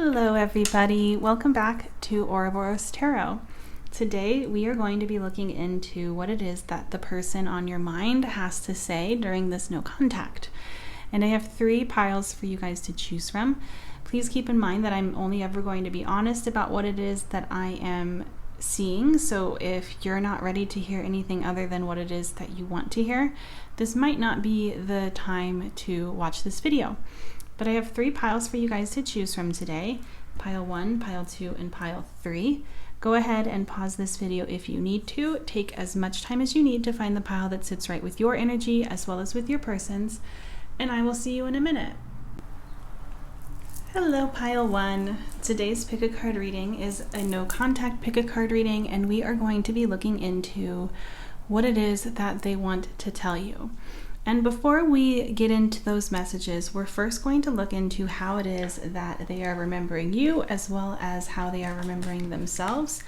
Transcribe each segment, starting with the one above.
Hello everybody, welcome back to Ouroboros Tarot. Today we are going to be looking into what it is that the person on your mind has to say during this no contact. And I have 3 piles for you guys to choose from. Please keep in mind that I'm only ever going to be honest about what it is that I am seeing. So if you're not ready to hear anything other than what it is that you want to hear, this might not be the time to watch this video. But I have 3 piles for you guys to choose from today. Pile 1, pile 2, and pile 3. Go ahead and pause this video if you need to. Take as much time as you need to find the pile that sits right with your energy as well as with your person's. And I will see you in a minute. Hello pile 1. Today's pick a card reading is a no contact pick a card reading, and we are going to be looking into what it is that they want to tell you. And before we get into those messages, we're first going to look into how it is that they are remembering you as well as how they are remembering themselves.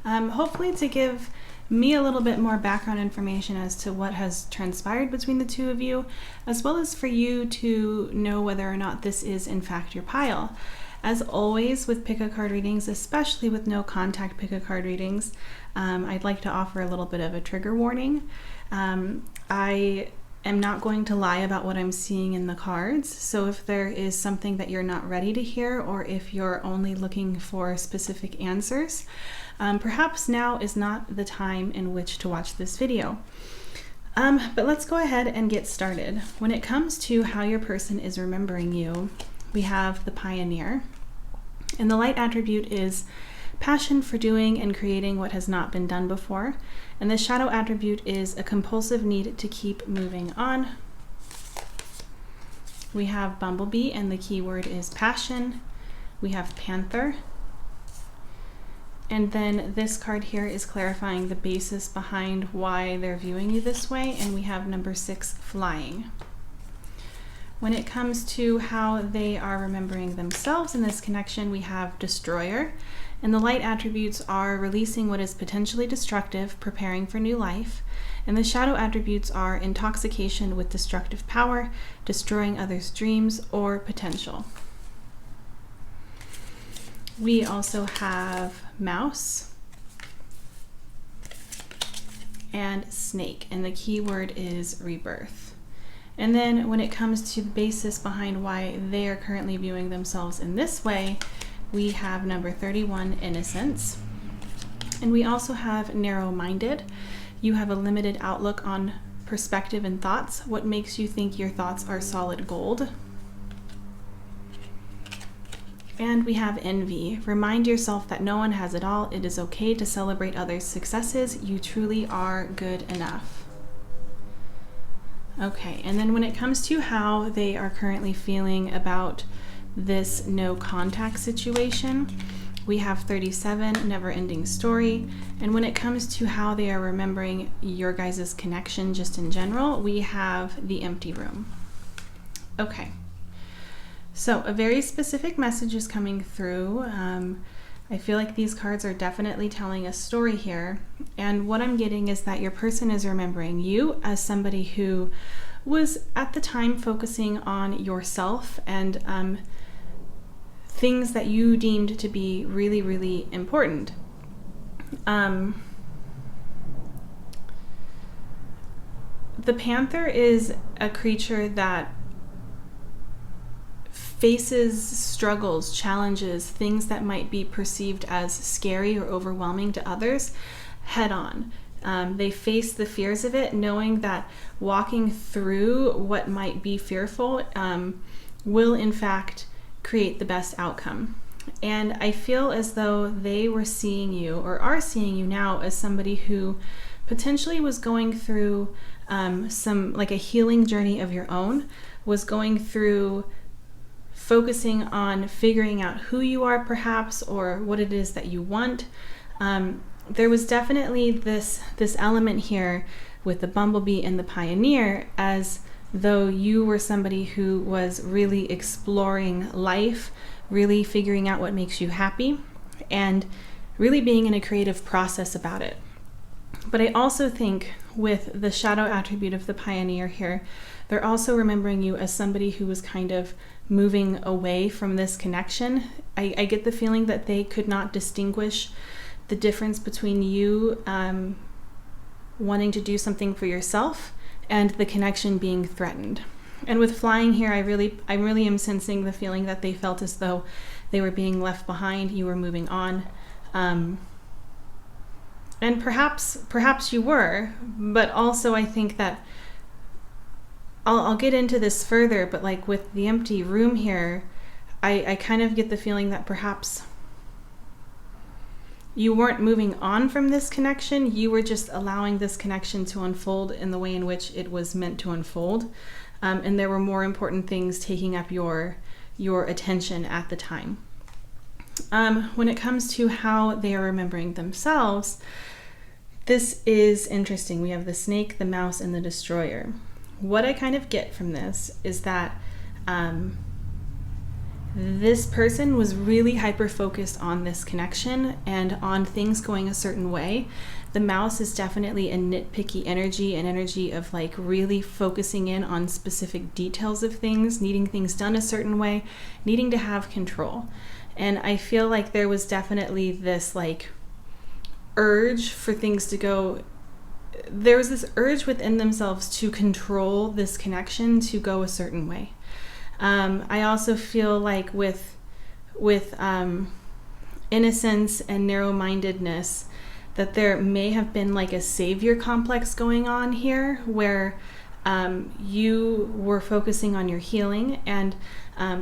Hopefully to give me a little bit more background information as to what has transpired between the two of you, as well as for you to know whether or not this is in fact your pile. As always with pick a card readings, especially with no contact pick a card readings, I'd like to offer a little bit of a trigger warning. I am not going to lie about what I'm seeing in the cards. So if there is something that you're not ready to hear, or if you're only looking for specific answers, perhaps now is not the time in which to watch this video. But let's go ahead and get started. When it comes to how your person is remembering you, we have the Pioneer, and the light attribute is passion for doing and creating what has not been done before. And the shadow attribute is a compulsive need to keep moving on. We have Bumblebee, and the keyword is passion. We have Panther. And then this card here is clarifying the basis behind why they're viewing you this way. And we have number 6, Flying. When it comes to how they are remembering themselves in this connection, we have Destroyer. And the light attributes are releasing what is potentially destructive, preparing for new life. And the shadow attributes are intoxication with destructive power, destroying others' dreams or potential. We also have Mouse and Snake, and the keyword is rebirth. And then when it comes to the basis behind why they are currently viewing themselves in this way, we have number 31, Innocence. And we also have Narrow-minded. You have a limited outlook on perspective and thoughts. What makes you think your thoughts are solid gold? And we have Envy. Remind yourself that no one has it all. It is okay to celebrate others' successes. You truly are good enough. Okay, and then when it comes to how they are currently feeling about this no contact situation, we have 37, Never Ending Story. And when it comes to how they are remembering your guys' connection just in general, we have the Empty Room. Okay, so a very specific message is coming through. I feel like these cards are definitely telling a story here. And what I'm getting is that your person is remembering you as somebody who was at the time focusing on yourself and things that you deemed to be really, really important. The Panther is a creature that faces struggles, challenges, things that might be perceived as scary or overwhelming to others head on. They face the fears of it, knowing that walking through what might be fearful will in fact create the best outcome. And I feel as though they were seeing you, or are seeing you now, as somebody who potentially was going through some like a healing journey of your own, was going through focusing on figuring out who you are perhaps, or what it is that you want. There was definitely this element here with the Bumblebee and the Pioneer, as though you were somebody who was really exploring life, really figuring out what makes you happy, and really being in a creative process about it. But I also think with the shadow attribute of the Pioneer here, they're also remembering you as somebody who was kind of moving away from this connection. I get the feeling that they could not distinguish the difference between you wanting to do something for yourself and the connection being threatened. And with flying here, I really am sensing the feeling that they felt as though they were being left behind, you were moving on. And perhaps you were, but also I think that I'll get into this further, but like with the empty room here, I kind of get the feeling that perhaps you weren't moving on from this connection, you were just allowing this connection to unfold in the way in which it was meant to unfold. And there were more important things taking up your attention at the time. When it comes to how they are remembering themselves, this is interesting. We have the snake, the mouse, and the destroyer. What I kind of get from this is that this person was really hyper-focused on this connection and on things going a certain way. The mouse is definitely a nitpicky energy, an energy of like really focusing in on specific details of things, needing things done a certain way, needing to have control. And I feel like there was definitely this like urge for things to go, there was this urge within themselves to control this connection to go a certain way. I also feel like with innocence and narrow-mindedness, that there may have been like a savior complex going on here, where you were focusing on your healing, and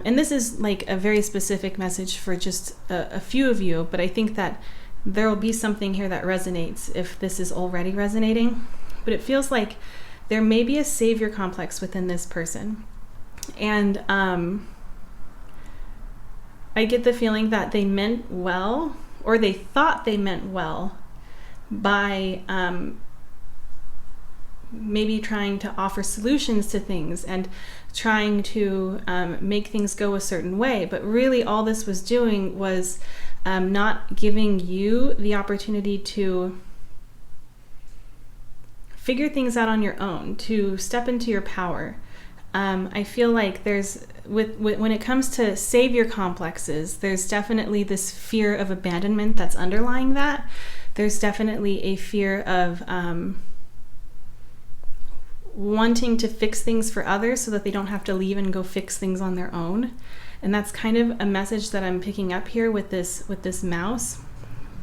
this is like a very specific message for just a few of you, but I think that there will be something here that resonates if this is already resonating. But it feels like there may be a savior complex within this person. And I get the feeling that they meant well, or they thought they meant well, by maybe trying to offer solutions to things and trying to make things go a certain way. But really all this was doing was not giving you the opportunity to figure things out on your own, to step into your power. I feel like there's, when it comes to savior complexes, there's definitely this fear of abandonment that's underlying that. There's definitely a fear of wanting to fix things for others so that they don't have to leave and go fix things on their own. And that's kind of a message that I'm picking up here with this mouse.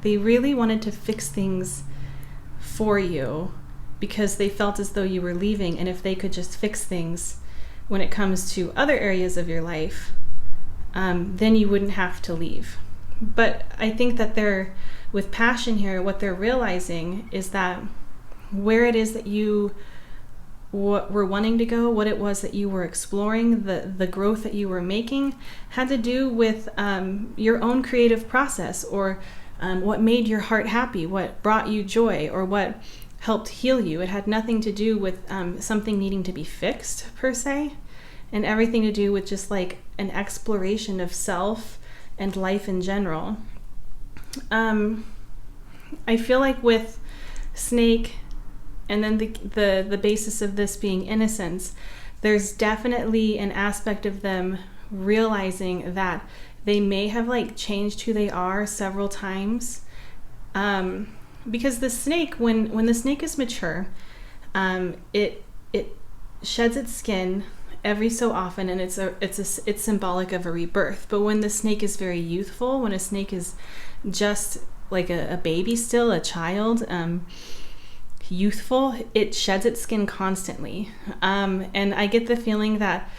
They really wanted to fix things for you because they felt as though you were leaving, and if they could just fix things when it comes to other areas of your life, then you wouldn't have to leave. But I think that they're, with passion here, what they're realizing is that where it is that you were wanting to go, what it was that you were exploring, the growth that you were making, had to do with your own creative process, or what made your heart happy, what brought you joy, or what helped heal you. It had nothing to do with something needing to be fixed per se, and everything to do with just like an exploration of self and life in general. I feel like with snake, and then the basis of this being innocence, there's definitely an aspect of them realizing that they may have like changed who they are several times. Because the snake, when the snake is mature, it sheds its skin every so often, and it's symbolic of a rebirth. But when the snake is very youthful, when a snake is just like a baby still, a child, youthful, it sheds its skin constantly. And I get the feeling that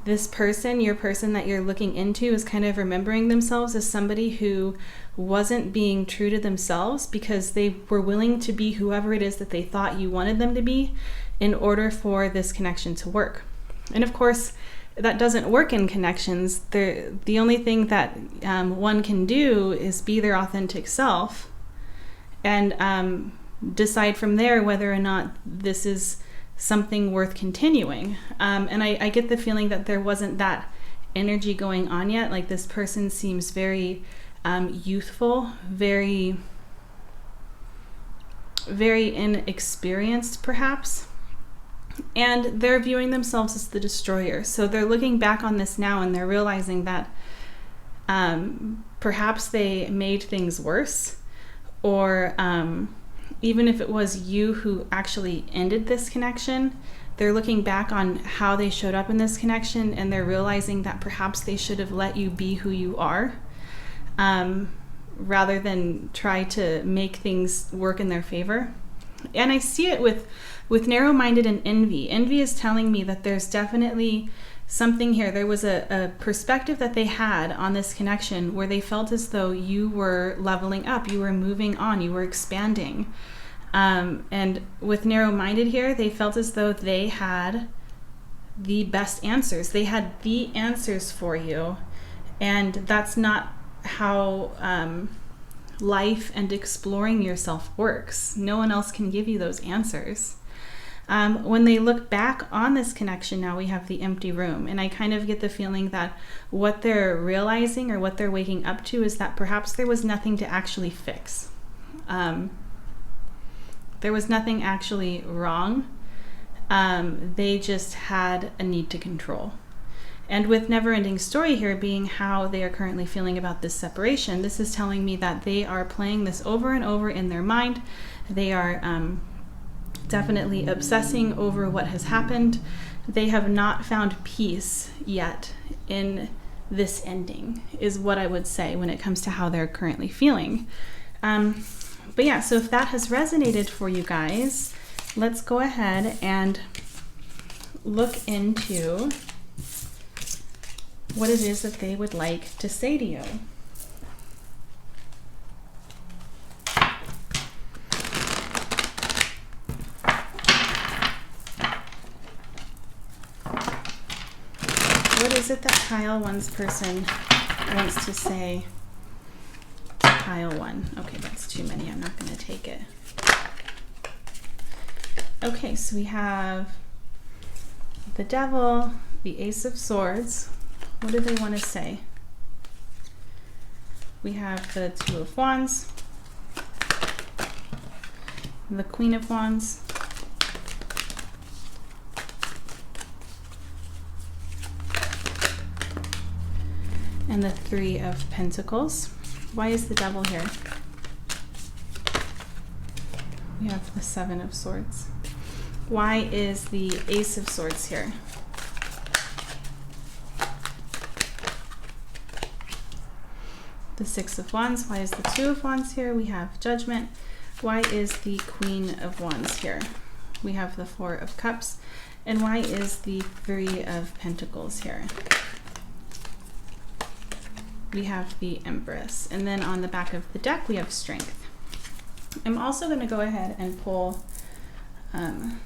this person, your person that you're looking into, is kind of remembering themselves as somebody who wasn't being true to themselves because they were willing to be whoever it is that they thought you wanted them to be in order for this connection to work. And of course, that doesn't work in connections. The only thing that one can do is be their authentic self and decide from there whether or not this is something worth continuing. And I get the feeling that there wasn't that energy going on yet. Like, this person seems very youthful, very, very inexperienced perhaps. And they're viewing themselves as the destroyer. So they're looking back on this now and they're realizing that perhaps they made things worse, or even if it was you who actually ended this connection, they're looking back on how they showed up in this connection and they're realizing that perhaps they should have let you be who you are, rather than try to make things work in their favor. And I see it with narrow-minded and envy. Envy is telling me that there's definitely something here. There was a perspective that they had on this connection where they felt as though you were leveling up, you were moving on, you were expanding. And with narrow-minded here, they felt as though they had the best answers. They had the answers for you. And that's not how life and exploring yourself works. No one else can give you those answers. When they look back on this connection, now we have the empty room. And I kind of get the feeling that what they're realizing or what they're waking up to is that perhaps there was nothing to actually fix. There was nothing actually wrong. They just had a need to control. And with Never-Ending Story here being how they are currently feeling about this separation, this is telling me that they are playing this over and over in their mind. They are definitely obsessing over what has happened. They have not found peace yet in this ending, is what I would say when it comes to how they're currently feeling. But yeah, so if that has resonated for you guys, let's go ahead and look into what it is that they would like to say to you. What is it that pile one's person wants to say to pile one? Okay, that's too many. I'm not going to take it. Okay, so we have the Devil, the Ace of Swords. What do they want to say? We have the Two of Wands, the Queen of Wands, and the Three of Pentacles. Why is the Devil here? We have the Seven of Swords. Why is the Ace of Swords here? The Six of Wands. Why is the Two of Wands here? We have Judgment. Why is the Queen of Wands here? We have the Four of Cups. And why is the Three of Pentacles here? We have the Empress. And then on the back of the deck, we have Strength. I'm also going to go ahead and pull I'm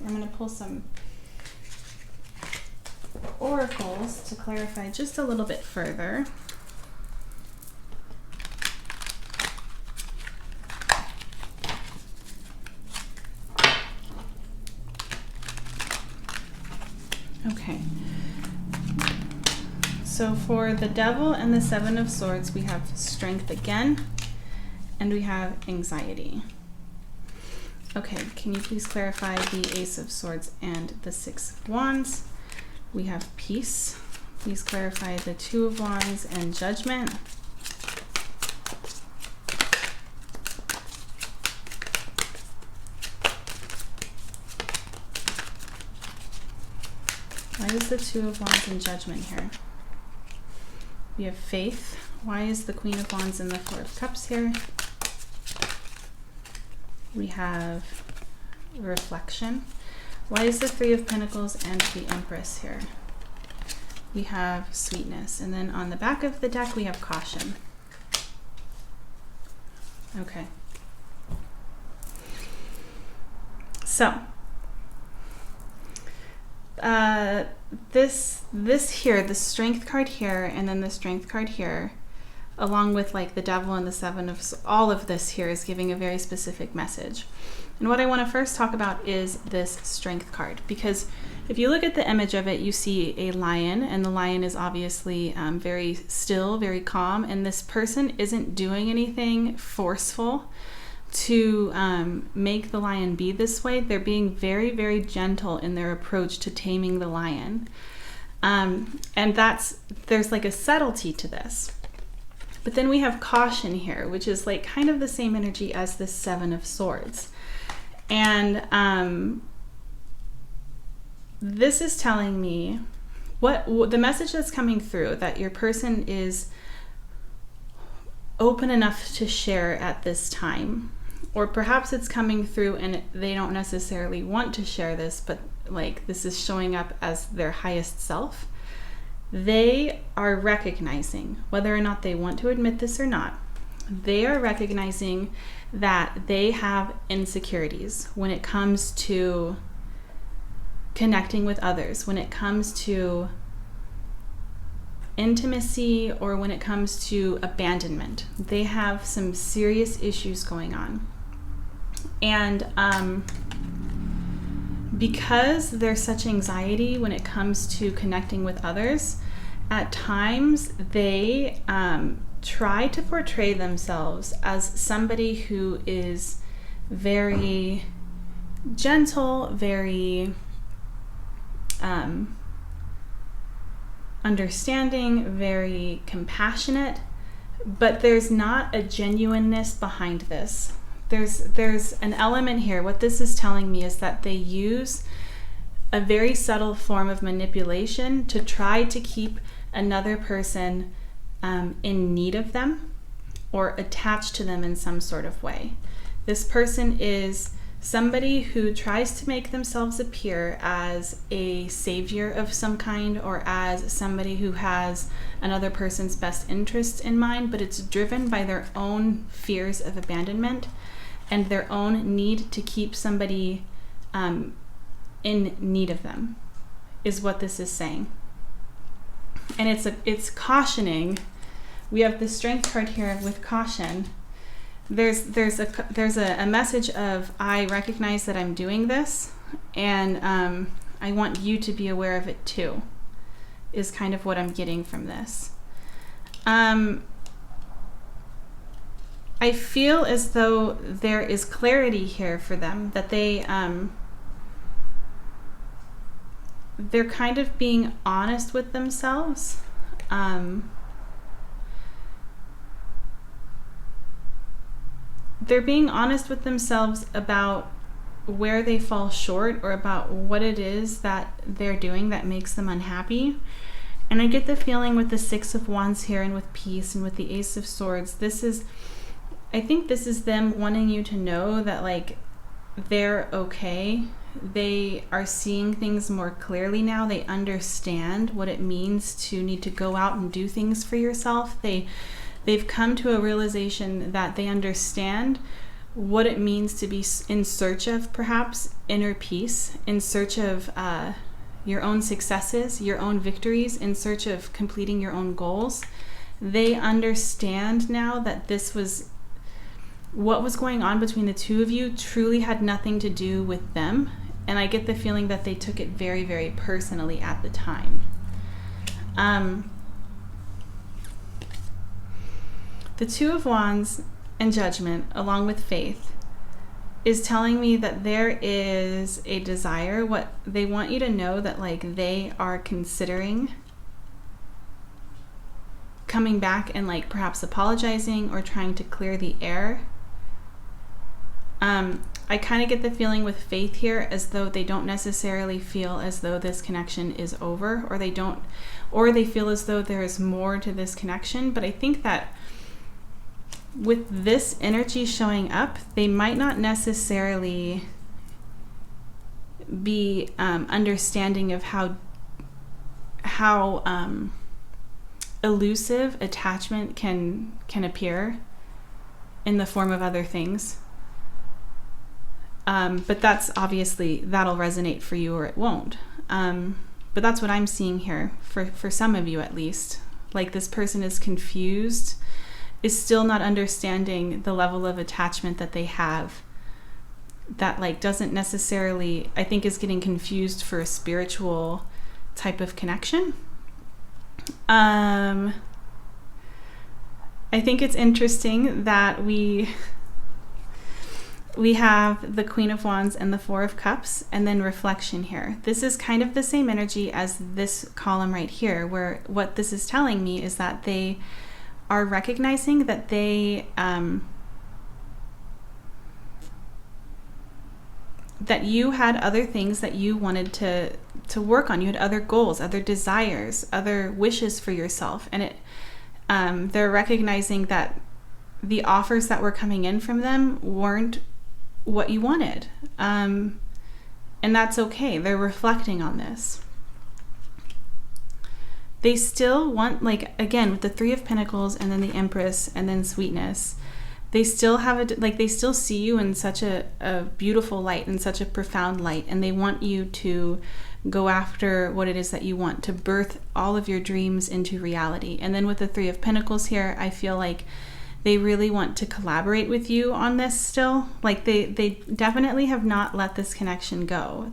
going to pull some oracles to clarify just a little bit further. Okay. So for the Devil and the Seven of Swords, we have Strength again, and we have Anxiety. Okay, can you please clarify the Ace of Swords and the Six of Wands? We have Peace. Please clarify the Two of Wands and Judgment. Why is the Two of Wands and Judgment here? We have Faith. Why is the Queen of Wands and the Four of Cups here? We have Reflection. Why is the Three of Pentacles and the Empress here? We have Sweetness. And then on the back of the deck, we have Caution. Okay. So, this here, the Strength card here, and then the Strength card here, along with like the Devil and the Seven of, all of this here is giving a very specific message. And what I want to first talk about is this Strength card, because if you look at the image of it, you see a lion, and the lion is obviously very still, very calm, and this person isn't doing anything forceful, to make the lion be this way. They're being very, very gentle in their approach to taming the lion. And there's like a subtlety to this. But then we have caution here, which is like kind of the same energy as the Seven of Swords. And this is telling me what the message that's coming through, that your person is open enough to share at this time. Or perhaps it's coming through and they don't necessarily want to share this, but like this is showing up as their highest self. They are recognizing, whether or not they want to admit this or not, they are recognizing that they have insecurities when it comes to connecting with others, when it comes to intimacy, or when it comes to abandonment. They have some serious issues going on. And because there's such anxiety when it comes to connecting with others, at times they try to portray themselves as somebody who is very gentle, very understanding, very compassionate, but there's not a genuineness behind this. There's an element here. What this is telling me is that they use a very subtle form of manipulation to try to keep another person in need of them or attached to them in some sort of way. This person is somebody who tries to make themselves appear as a savior of some kind, or as somebody who has another person's best interests in mind, but it's driven by their own fears of abandonment and their own need to keep somebody in need of them, is what this is saying. And it's cautioning. We have the Strength card here with caution. There's a message of, I recognize that I'm doing this, and I want you to be aware of it too, is kind of what I'm getting from this. I feel as though there is clarity here for them, that they're kind of being honest with themselves. They're being honest with themselves about where they fall short, or about what it is that they're doing that makes them unhappy. And I get the feeling with the Six of Wands here, and with peace, and with the Ace of Swords, I think this is them wanting you to know that like they're okay. They are seeing things more clearly now. They understand what it means to need to go out and do things for yourself. They've come to a realization that they understand what it means to be in search of perhaps inner peace, in search of your own successes, your own victories, in search of completing your own goals. They understand now that what was going on between the two of you truly had nothing to do with them. And I get the feeling that they took it very, very personally at the time. The Two of Wands and Judgment, along with Faith, is telling me that there is a desire. What they want you to know, that like they are considering coming back and like perhaps apologizing or trying to clear the air. I kind of get the feeling with Faith here as though they don't necessarily feel as though this connection is over, or they feel as though there is more to this connection. But I think that with this energy showing up, they might not necessarily be understanding of how elusive attachment can appear in the form of other things. But that's obviously, that'll resonate for you or it won't. But that's what I'm seeing here for some of you at least. Like this person is confused, is still not understanding the level of attachment that they have, that like doesn't necessarily, I think, is getting confused for a spiritual type of connection. I think it's interesting that we have the Queen of Wands and the Four of Cups, and then reflection here. This is kind of the same energy as this column right here, where what this is telling me is that they are recognizing that they that you had other things that you wanted to work on. You had other goals, other desires, other wishes for yourself, and they're recognizing that the offers that were coming in from them weren't what you wanted, and that's okay. They're reflecting on this. They still want, like, again, with the Three of Pentacles and then the Empress and then Sweetness, they still have they still see you in such a beautiful light, in such a profound light, and they want you to go after what it is that you want, to birth all of your dreams into reality. And then with the Three of Pentacles here, I feel like they really want to collaborate with you on this still. Like they definitely have not let this connection go.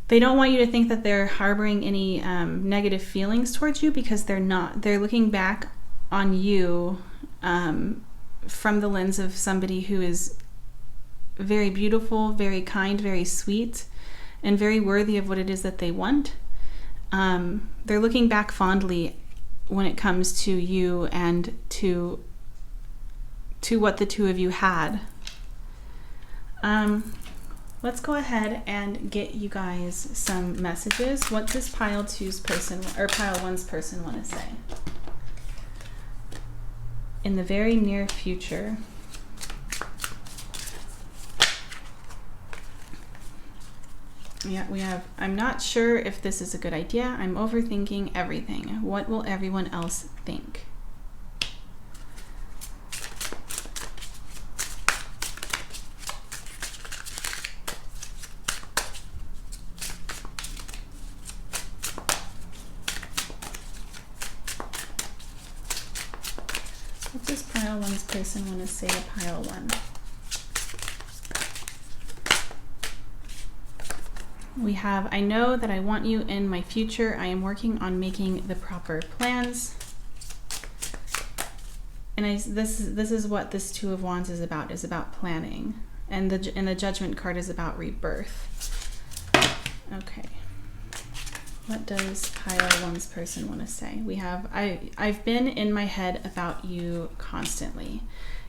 They don't want you to think that they're harboring any negative feelings towards you, because they're not. They're looking back on you from the lens of somebody who is very beautiful, very kind, very sweet, and very worthy of what it is that they want. They're looking back fondly when it comes to you and to what the two of you had. Let's go ahead and get you guys some messages. What does pile 2's person or pile 1's person want to say in the very near future? Yeah, we have, I'm not sure if this is a good idea. I'm overthinking everything. What will everyone else think? What does pile 1's person want to say to pile 1? We have, I know that I want you in my future. I am working on making the proper plans. And this is what this Two of Wands is about planning. And the Judgment card is about rebirth. Okay. What does pile 1's person want to say? We have, I've been in my head about you constantly.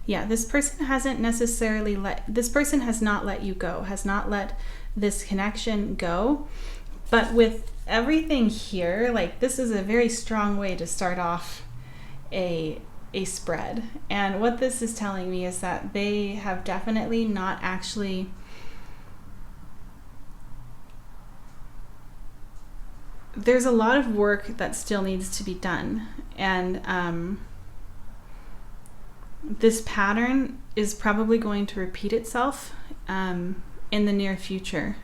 Yeah, this person hasn't necessarily this person has not let you go, has not let this connection go. But with everything here, like, this is a very strong way to start off a spread. And what this is telling me is that they have definitely not actually there's a lot of work that still needs to be done. And this pattern is probably going to repeat itself in the near future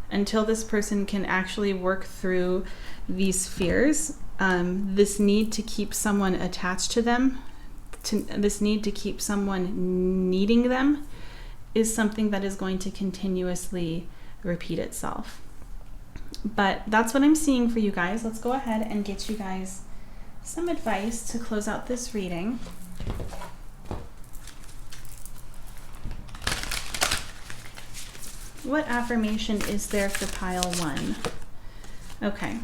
until this person can actually work through these fears. This need to keep someone attached to them, this need to keep someone needing them, is something that is going to continuously repeat itself. But that's what I'm seeing for you guys. Let's go ahead and get you guys some advice to close out this reading. What affirmation is there for pile 1? Okay.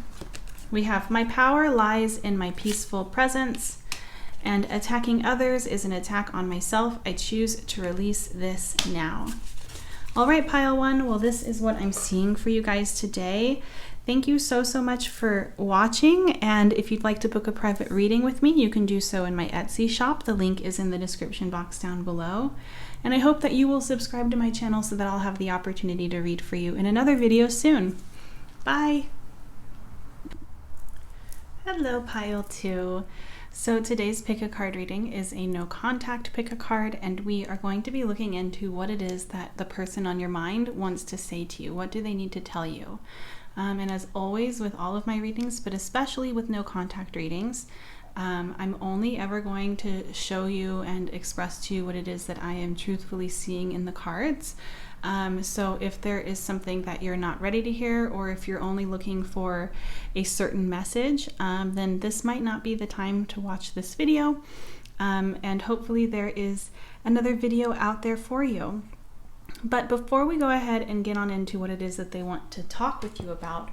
We have, my power lies in my peaceful presence, and attacking others is an attack on myself. I choose to release this now. All right, pile 1. Well, this is what I'm seeing for you guys today. Thank you so much for watching. And if you'd like to book a private reading with me, you can do so in my Etsy shop. The link is in the description box down below. And I hope that you will subscribe to my channel so that I'll have the opportunity to read for you in another video soon. Bye. Hello, pile 2. So today's pick a card reading is a no contact pick a card, and we are going to be looking into what it is that the person on your mind wants to say to you. What do they need to tell you? And as always with all of my readings, but especially with no contact readings, I'm only ever going to show you and express to you what it is that I am truthfully seeing in the cards. So if there is something that you're not ready to hear, or if you're only looking for a certain message, then this might not be the time to watch this video. And hopefully there is another video out there for you. But before we go ahead and get on into what it is that they want to talk with you about,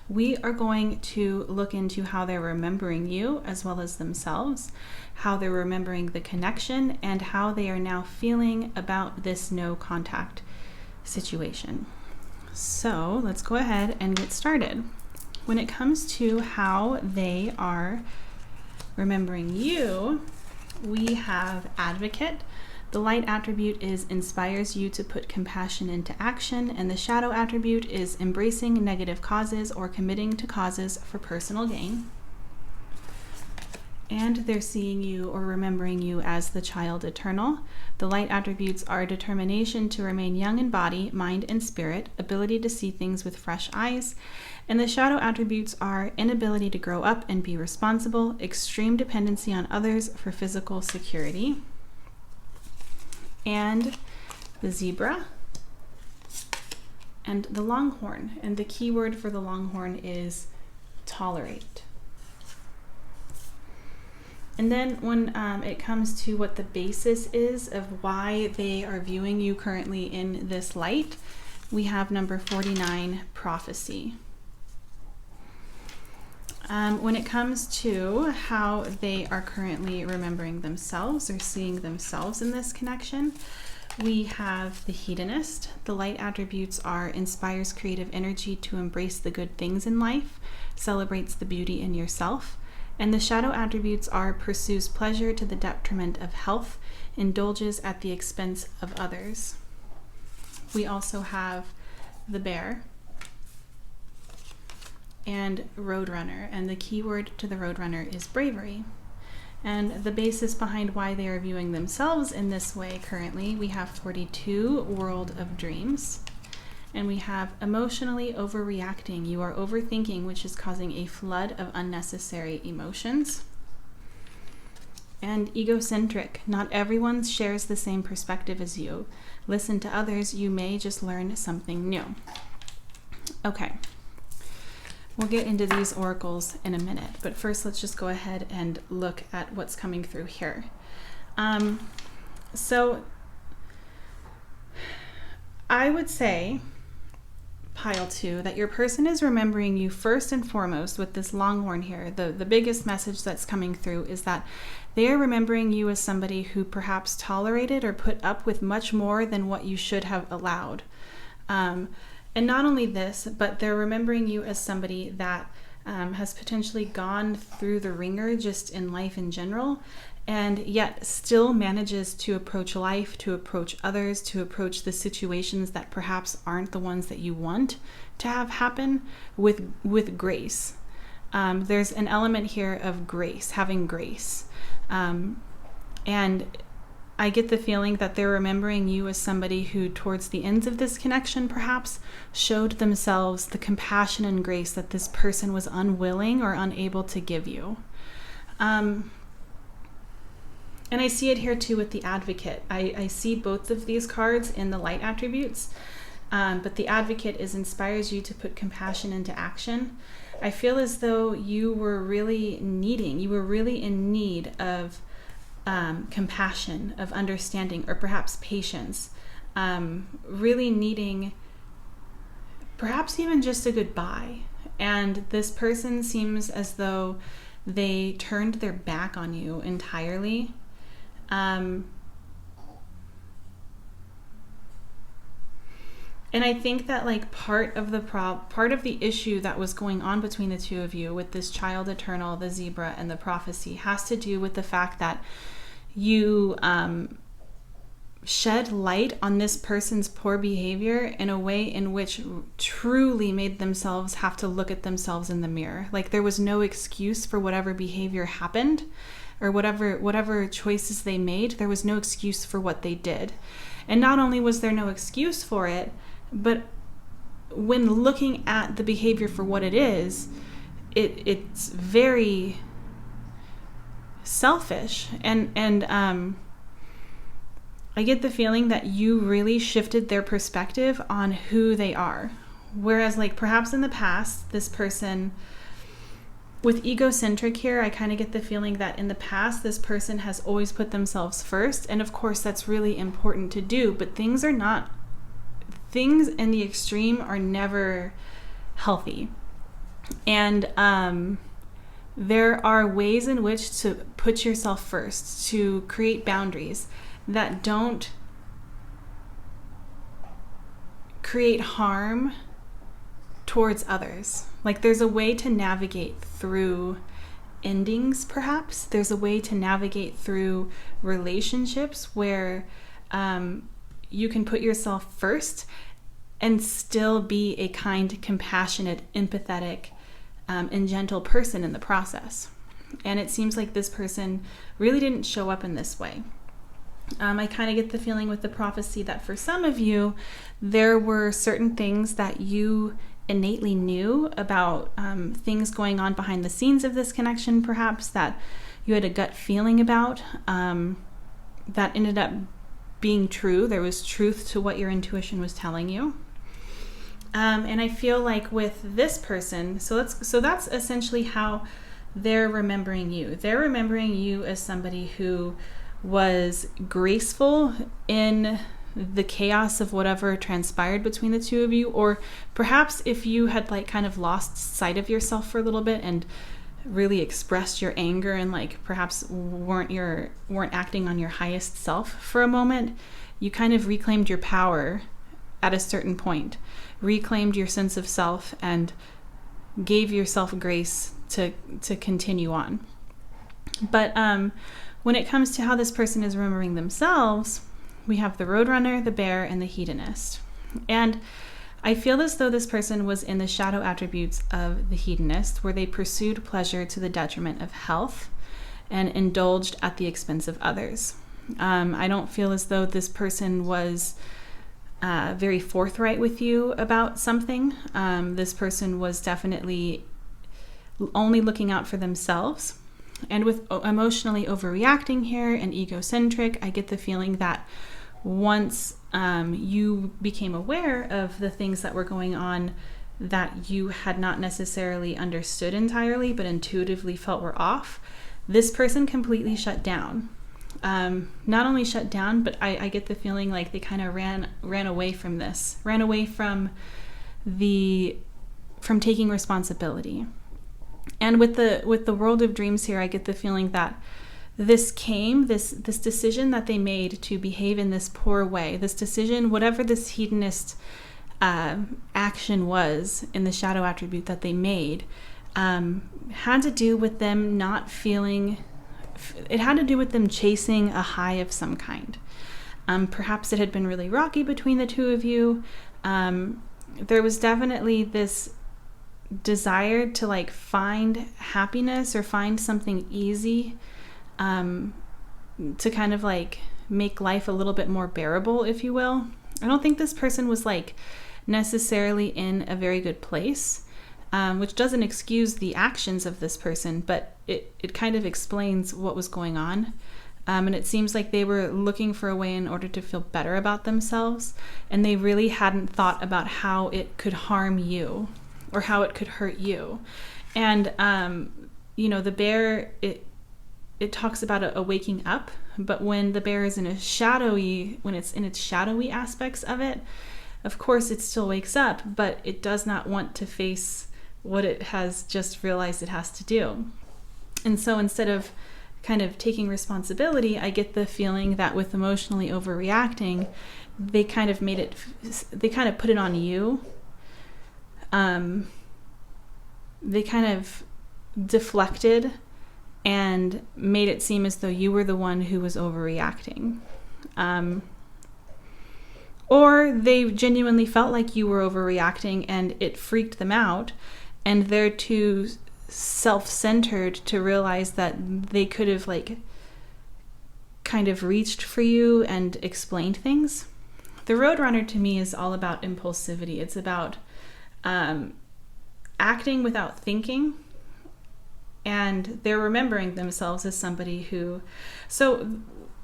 we are going to look into how they're remembering you as well as themselves, how they're remembering the connection, and how they are now feeling about this no contact situation. So let's go ahead and get started. When it comes to how they are remembering you, we have Advocate. The light attribute is inspires you to put compassion into action, and the shadow attribute is embracing negative causes or committing to causes for personal gain. And they're seeing you or remembering you as the child eternal. The light attributes are determination to remain young in body, mind, and spirit, ability to see things with fresh eyes. And the shadow attributes are inability to grow up and be responsible, extreme dependency on others for physical security. And the zebra and the longhorn. And the key word for the longhorn is tolerate. And then when it comes to what the basis is of why they are viewing you currently in this light, we have number 49, prophecy. When it comes to how they are currently remembering themselves or seeing themselves in this connection, we have the hedonist. The light attributes are inspires creative energy to embrace the good things in life, celebrates the beauty in yourself. And the shadow attributes are pursues pleasure to the detriment of health, indulges at the expense of others. We also have the bear and roadrunner, and the key word to the roadrunner is bravery. And the basis behind why they are viewing themselves in this way currently, we have 42, world of dreams. And we have emotionally overreacting. You are overthinking, which is causing a flood of unnecessary emotions. And egocentric. Not everyone shares the same perspective as you. Listen to others. You may just learn something new. Okay. We'll get into these oracles in a minute, but first let's just go ahead and look at what's coming through here. So I would say, pile 2, that your person is remembering you first and foremost with this longhorn here. The biggest message that's coming through is that they are remembering you as somebody who perhaps tolerated or put up with much more than what you should have allowed. And not only this, but they're remembering you as somebody that has potentially gone through the ringer just in life in general, and yet still manages to approach life, to approach others, to approach the situations that perhaps aren't the ones that you want to have happen with grace. There's an element here of grace, having grace. And I get the feeling that they're remembering you as somebody who, towards the ends of this connection, perhaps showed themselves the compassion and grace that this person was unwilling or unable to give you. And I see it here too with the advocate. I see both of these cards in the light attributes, but the advocate inspires you to put compassion into action. I feel as though you were really in need of compassion, of understanding, or perhaps patience, really needing perhaps even just a goodbye. And this person seems as though they turned their back on you entirely. And I think that like part of the issue that was going on between the two of you with this child eternal, the zebra, and the prophecy has to do with the fact that you shed light on this person's poor behavior in a way in which truly made themselves have to look at themselves in the mirror. Like there was no excuse for whatever behavior happened or whatever choices they made. There was no excuse for what they did. And not only was there no excuse for it, but when looking at the behavior for what it is, it's very selfish. And I get the feeling that you really shifted their perspective on who they are. Whereas like perhaps in the past, this person With egocentric here, I kind of get the feeling that in the past, this person has always put themselves first. And of course, that's really important to do, but things in the extreme are never healthy. And there are ways in which to put yourself first, to create boundaries that don't create harm towards others. Like, there's a way to navigate through endings, perhaps. There's a way to navigate through relationships where you can put yourself first and still be a kind, compassionate, empathetic, and gentle person in the process. And it seems like this person really didn't show up in this way. I kind of get the feeling with the prophecy that for some of you, there were certain things that you innately knew about things going on behind the scenes of this connection, perhaps, that you had a gut feeling about that ended up being true. There was truth to what your intuition was telling you. And I feel like with this person, so that's essentially how they're remembering you. They're remembering you as somebody who was graceful in the chaos of whatever transpired between the two of you, or perhaps if you had like kind of lost sight of yourself for a little bit and really expressed your anger and like perhaps weren't acting on your highest self for a moment, you kind of reclaimed your power at a certain point, reclaimed your sense of self, and gave yourself grace to continue on. But when it comes to how this person is remembering themselves, we have the roadrunner, the bear, and the hedonist. And I feel as though this person was in the shadow attributes of the hedonist, where they pursued pleasure to the detriment of health and indulged at the expense of others. I don't feel as though this person was very forthright with you about something. This person was definitely only looking out for themselves. And with emotionally overreacting here and egocentric, I get the feeling that once you became aware of the things that were going on that you had not necessarily understood entirely, but intuitively felt were off, this person completely shut down. Not only shut down, but I get the feeling like they kind of ran away from this, ran away from taking responsibility. And with the world of dreams here, I get the feeling that this decision that they made to behave in this poor way, this decision, whatever this hedonist action was in the shadow attribute that they made, had to do with them not feeling, it had to do with them chasing a high of some kind. Perhaps it had been really rocky between the two of you. There was definitely this desire to like find happiness or find something easy to kind of like make life a little bit more bearable, if you will. I don't think this person was like necessarily in a very good place, which doesn't excuse the actions of this person, but it kind of explains what was going on. And it seems like they were looking for a way in order to feel better about themselves, and they really hadn't thought about how it could harm you or how it could hurt you. And the bear, it talks about a waking up, but when the bear is when it's in its shadowy aspects of it, of course it still wakes up, but it does not want to face what it has just realized it has to do. And so instead of kind of taking responsibility, I get the feeling that with emotionally overreacting, they kind of put it on you. They kind of deflected and made it seem as though you were the one who was overreacting. Or they genuinely felt like you were overreacting and it freaked them out, and they're too self-centered to realize that they could have like kind of reached for you and explained things. The Roadrunner to me is all about impulsivity. It's about acting without thinking, and they're remembering themselves as somebody who, so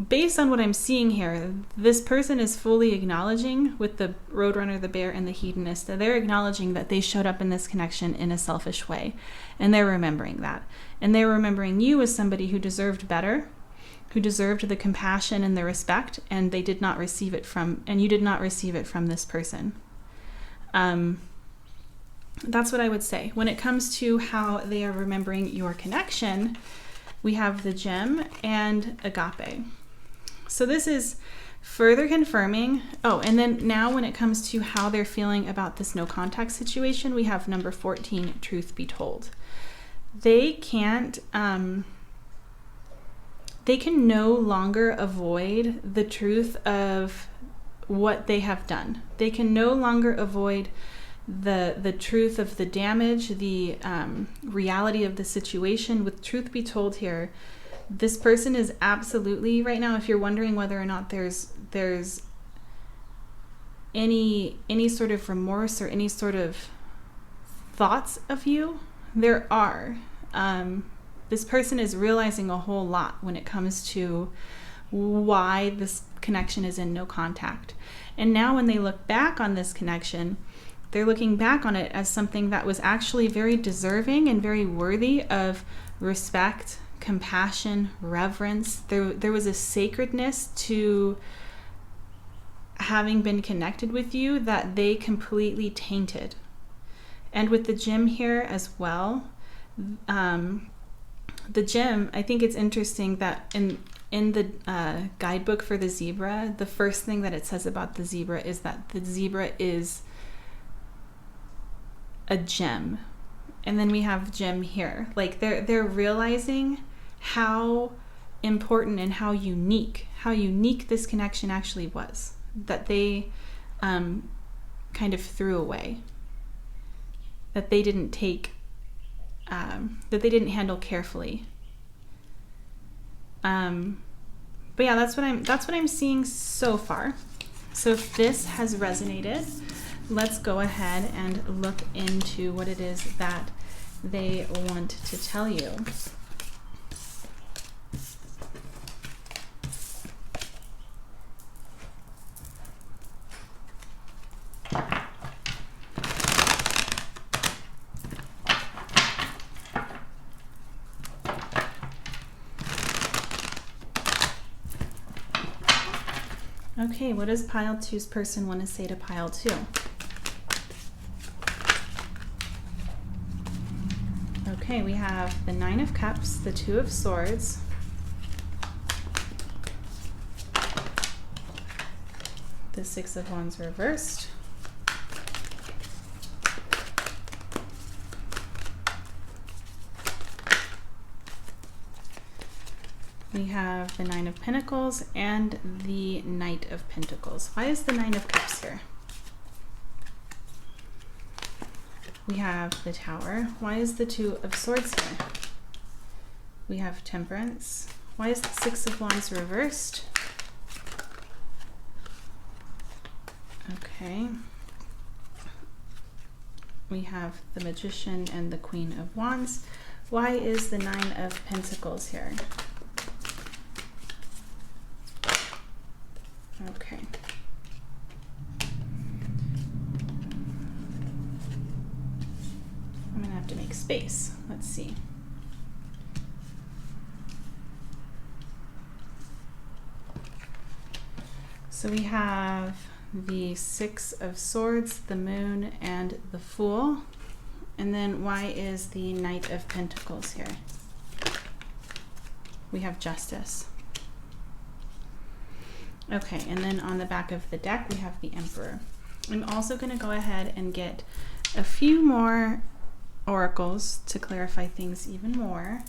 based on what I'm seeing here, this person is fully acknowledging, with the Roadrunner, the Bear, and the Hedonist, that they're acknowledging that they showed up in this connection in a selfish way. And they're remembering that. And they're remembering you as somebody who deserved better, who deserved the compassion and the respect, and they did not receive it from, and you did not receive it from this person. That's what I would say. When it comes to how they are remembering your connection, we have the Gem and Agape. So this is further confirming. Oh, and then now when it comes to how they're feeling about this no contact situation, we have number 14, Truth Be Told. They can't, they can no longer avoid the truth of what they have done. They can no longer avoid the truth of the damage, the reality of the situation. With truth be told here, this person is absolutely, right now, if you're wondering whether or not there's any sort of remorse or any sort of thoughts of you, there are. This person is realizing a whole lot when it comes to why this connection is in no contact. And now when they look back on this connection, they're looking back on it as something that was actually very deserving and very worthy of respect, compassion, reverence. There was a sacredness to having been connected with you that they completely tainted. And with the Gem here as well, the Gem, I think it's interesting that in the guidebook for the zebra, the first thing that it says about the zebra is that the zebra is a gem. And then we have Gem here. Like they're realizing how important and how unique this connection actually was, that they kind of threw away, that they didn't take, that they didn't handle carefully. But yeah, that's what I'm seeing so far. So if this has resonated, let's go ahead and look into what it is that they want to tell you. Okay, what does pile 2's person want to say to pile 2? Okay, we have the 9 of Cups, the 2 of Swords, the 6 of Wands reversed, we have the 9 of Pentacles and the Knight of Pentacles. Why is the 9 of Cups here? We have the Tower. Why is the 2 of Swords here? We have Temperance. Why is the 6 of Wands reversed? Okay. We have the Magician and the Queen of Wands. Why is the 9 of Pentacles here? Okay. I'm gonna have to make space. Let's see. So we have the 6 of Swords, the Moon, and the Fool. And then why is the Knight of Pentacles here? We have Justice. Okay, and then on the back of the deck, we have the Emperor. I'm also going to go ahead and get a few more oracles to clarify things even more.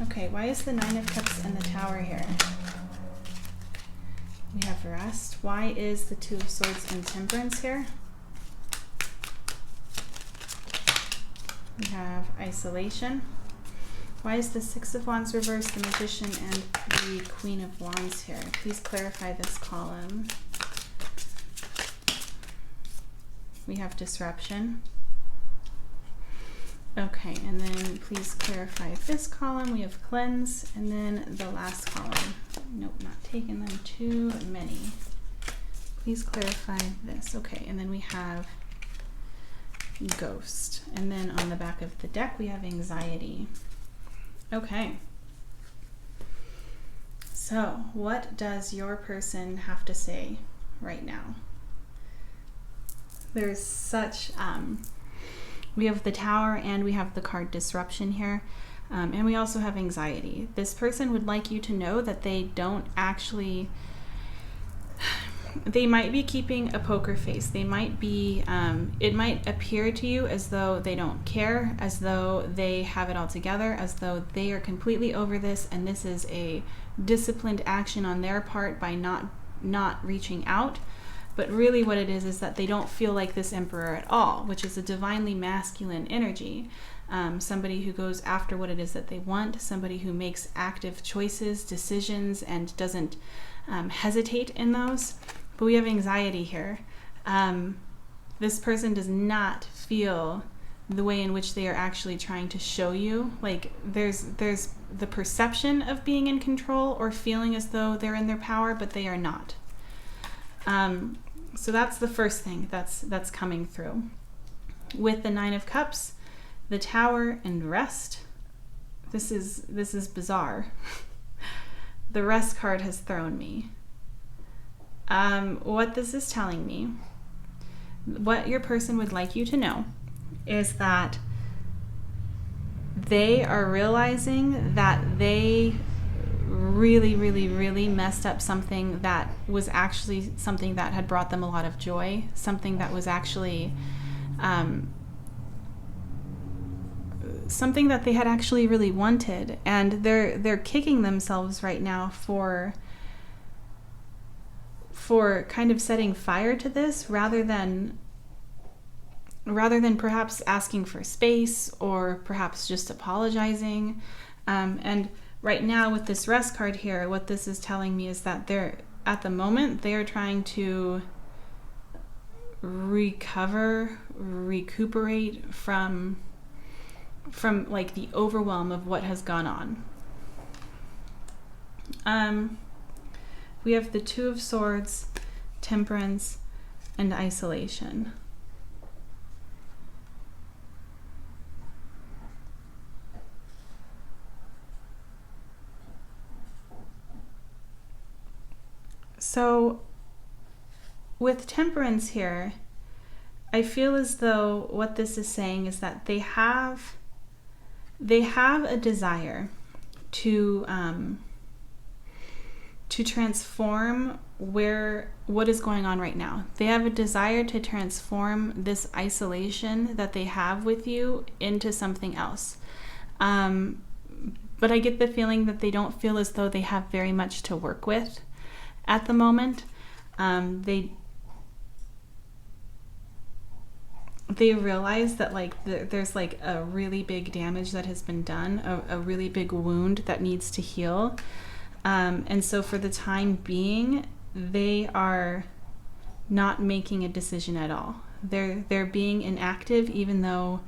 Okay, why is the 9 of Cups and the Tower here? We have Rest. Why is the 2 of Swords and Temperance here? We have Isolation. Why is the 6 of Wands reversed, the Magician, and the Queen of Wands here? Please clarify this column. we have disruption. Okay, and then please clarify this column. We have cleanse, and then the last column. Nope, not taking them too many. Please clarify this. Okay, and then we have ghost. And then on the back of the deck, we have anxiety. Okay. So, what does your person have to say right now? There's such, we have the Tower and we have the card disruption here. And we also have anxiety. This person would like you to know that they don't actually, they might be keeping a poker face. They might be, it might appear to you as though they don't care, as though they have it all together, as though they are completely over this, and this is a disciplined action on their part by not reaching out. But really what it is that they don't feel like this emperor at all, which is a divinely masculine energy. Somebody who goes after what it is that they want, somebody who makes active choices, decisions, and doesn't hesitate in those. But we have anxiety here. This person does not feel the way in which they are actually trying to show you. Like there's the perception of being in control or feeling as though they're in their power, but they are not. So that's the first thing that's coming through. With the Nine of Cups, the Tower, and rest. This is bizarre. The rest card has thrown me. What this is telling me, what your person would like you to know, is that they are realizing that they really messed up something that was actually something that had brought them a lot of joy, something that was actually something that they had actually really wanted, and they're kicking themselves right now for kind of setting fire to this rather than perhaps asking for space or perhaps just apologizing. And right now with this rest card here, what this is telling me is that at the moment, they are trying to recuperate from like the overwhelm of what has gone on. We have the Two of Swords, Temperance, and isolation. So with Temperance here, I feel as though what this is saying is that they have a desire to transform what is going on right now. They have a desire to transform this isolation that they have with you into something else. But I get the feeling that they don't feel as though they have very much to work with at the moment. They realize that like there's like a really big damage that has been done, a really big wound that needs to heal. And so for the time being, they are not making a decision at all. They're being inactive, even though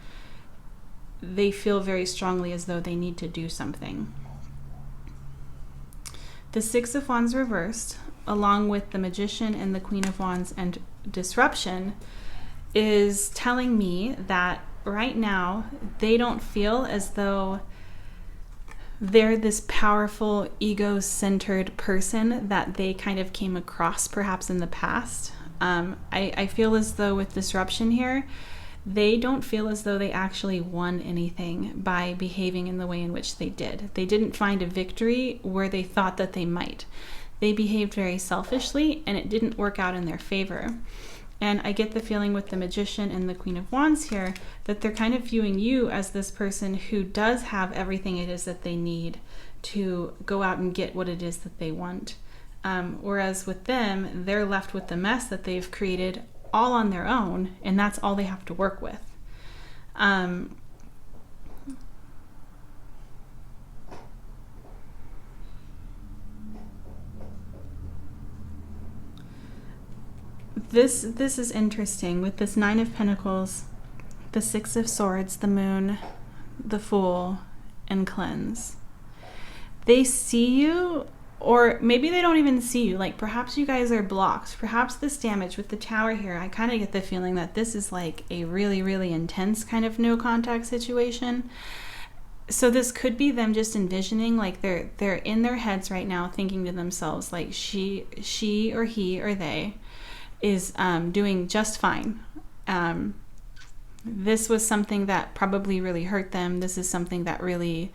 they feel very strongly as though they need to do something. The Six of Wands reversed, along with the Magician and the Queen of Wands and disruption, is telling me that right now they don't feel as though they're this powerful, ego-centered person that they kind of came across perhaps in the past. I feel as though with disruption here, they don't feel as though they actually won anything by behaving in the way in which they did. They didn't find a victory where they thought that they might. They behaved very selfishly, and it didn't work out in their favor. And I get the feeling with the Magician and the Queen of Wands here that they're kind of viewing you as this person who does have everything it is that they need to go out and get what it is that they want. Whereas with them, they're left with the mess that they've created all on their own, and that's all they have to work with. This is interesting with this Nine of Pentacles, the Six of Swords, the Moon, the Fool, and Cleanse. They see you, or maybe they don't even see you. Like perhaps you guys are blocked. Perhaps this damage with the Tower here, I kind of get the feeling that this is like a really, really intense kind of no contact situation. So this could be them just envisioning, like they're in their heads right now thinking to themselves like she or he or they is doing just fine. This was something that probably really hurt them. This is something that really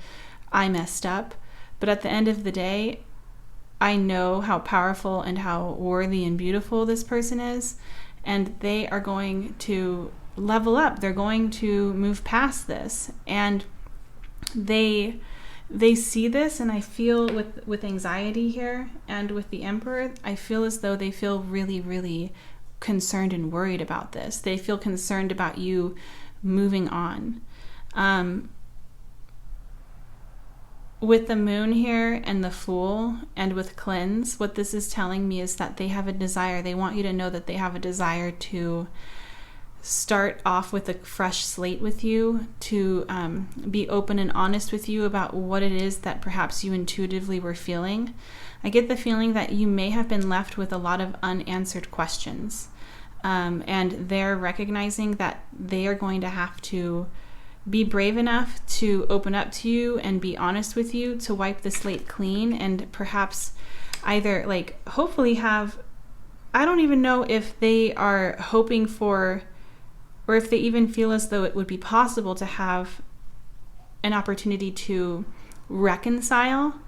I messed up. But at the end of the day, I know how powerful and how worthy and beautiful this person is. And they are going to level up. They're going to move past this. And they see this, and I feel with anxiety here and with the Emperor, I feel as though they feel really, really concerned and worried about this. They feel concerned about you moving on. With the Moon here and the Fool and with Cleanse, what this is telling me is that they have a desire. They want you to know that they have a desire to start off with a fresh slate with you, to be open and honest with you about what it is that perhaps you intuitively were feeling. I get the feeling that you may have been left with a lot of unanswered questions, and they're recognizing that they are going to have to be brave enough to open up to you and be honest with you, to wipe the slate clean, and perhaps either like hopefully have, I don't even know if they are hoping for, or if they even feel as though it would be possible to have an opportunity to reconcile.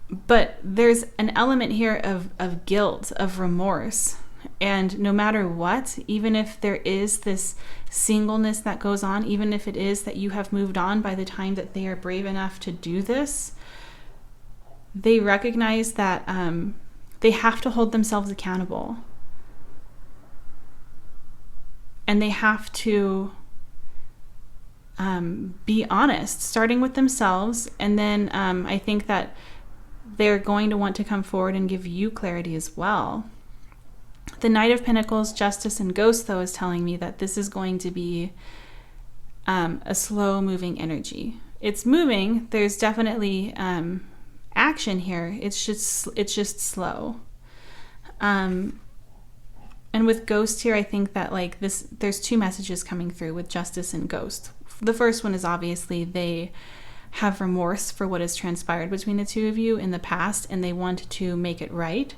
But there's an element here of guilt, of remorse. And no matter what, even if there is this singleness that goes on, even if it is that you have moved on by the time that they are brave enough to do this, they recognize that they have to hold themselves accountable. And they have to be honest, starting with themselves. And then I think that they're going to want to come forward and give you clarity as well. The Knight of Pentacles, Justice, and Ghost, though, is telling me that this is going to be a slow-moving energy. It's moving. There's definitely action here. It's just slow. And with Ghost here, I think that like this, there's two messages coming through with Justice and Ghost. The first one is obviously they have remorse for what has transpired between the two of you in the past, and they want to make it right.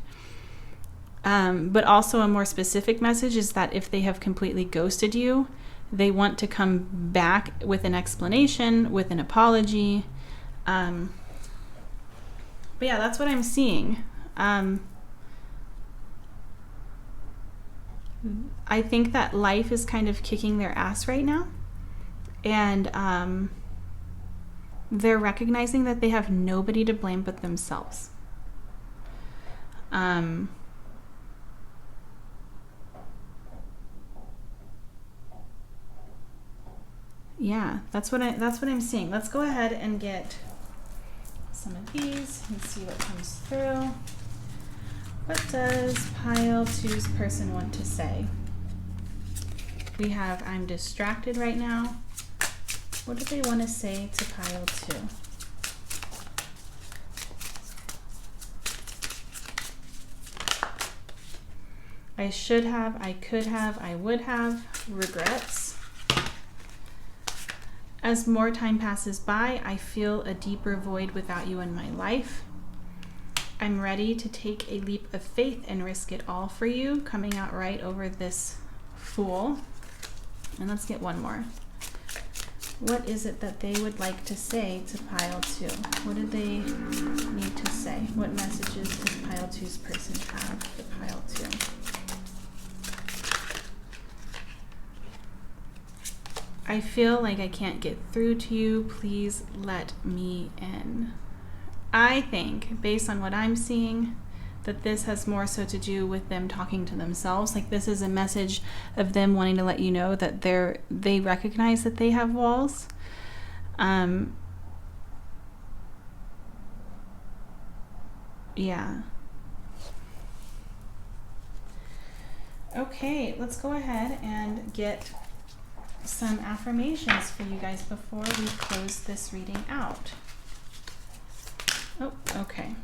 But also a more specific message is that if they have completely ghosted you, they want to come back with an explanation, with an apology. But yeah, that's what I'm seeing. I think that life is kind of kicking their ass right now. And they're recognizing that they have nobody to blame but themselves. Yeah, that's what I'm seeing. Let's go ahead and get some of these and see what comes through. What does pile two's person want to say? We have, I'm distracted right now. What do they want to say to pile two? I should have, I could have, I would have, regrets. As more time passes by, I feel a deeper void without you in my life. I'm ready to take a leap of faith and risk it all for you, coming out right over this Fool. And let's get one more. What is it that they would like to say to pile two? What do they need to say? What messages does pile two's person have for pile two? I feel like I can't get through to you. Please let me in. I think, based on what I'm seeing, that this has more so to do with them talking to themselves. Like this is a message of them wanting to let you know that they recognize that they have walls. Yeah. Okay, let's go ahead and get some affirmations for you guys before we close this reading out. Oh, okay.